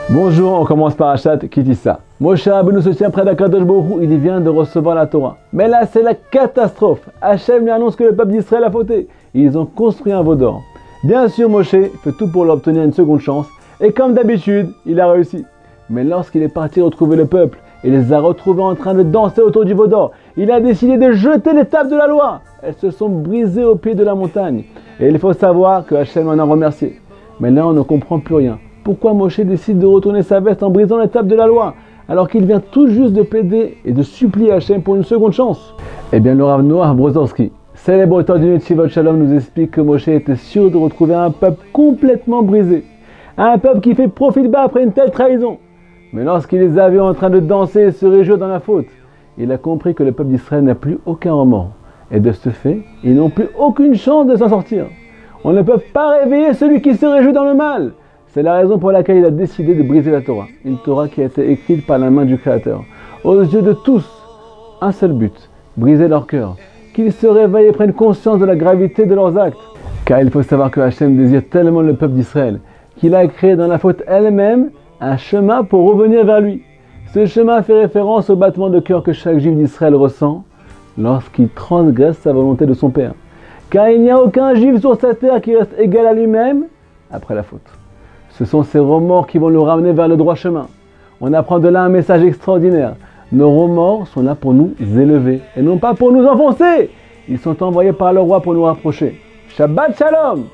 Bonjour, on commence par Achat Kitissa. Moshe Rabbeinu se tient près d'Akadosh Baruch Hu, il vient de recevoir la Torah. Mais là, c'est la catastrophe. Hachem lui annonce que le peuple d'Israël a fauté. Ils ont construit un veau d'or. Bien sûr, Moshe fait tout pour leur obtenir une seconde chance. Et comme d'habitude, il a réussi. Mais lorsqu'il est parti retrouver le peuple et les a retrouvés en train de danser autour du veau d'or, il a décidé de jeter les tables de la loi. Elles se sont brisées au pied de la montagne. Et il faut savoir que Hachem en a remercié. Mais là, on ne comprend plus rien. Pourquoi Moshe décide de retourner sa veste en brisant les tables de la loi, alors qu'il vient tout juste de plaider et de supplier Hachem pour une seconde chance? Eh bien, le Rav Noah Brozorski, célèbre auteur du Neshivot Shalom, nous explique que Moshe était sûr de retrouver un peuple complètement brisé. Un peuple qui fait profil bas après une telle trahison. Mais lorsqu'il les a vus en train de danser et se réjouir dans la faute, il a compris que le peuple d'Israël n'a plus aucun remords. Et de ce fait, ils n'ont plus aucune chance de s'en sortir. On ne peut pas réveiller celui qui se réjouit dans le mal. C'est la raison pour laquelle il a décidé de briser la Torah. Une Torah qui a été écrite par la main du Créateur. Aux yeux de tous, un seul but, briser leur cœur. Qu'ils se réveillent et prennent conscience de la gravité de leurs actes. Car il faut savoir que Hachem désire tellement le peuple d'Israël qu'il a créé dans la faute elle-même un chemin pour revenir vers lui. Ce chemin fait référence au battement de cœur que chaque juif d'Israël ressent lorsqu'il transgresse sa volonté de son Père. Car il n'y a aucun juif sur cette terre qui reste égal à lui-même après la faute. Ce sont ces remords qui vont nous ramener vers le droit chemin. On apprend de là un message extraordinaire. Nos remords sont là pour nous élever et non pas pour nous enfoncer. Ils sont envoyés par le roi pour nous rapprocher. Shabbat Shalom!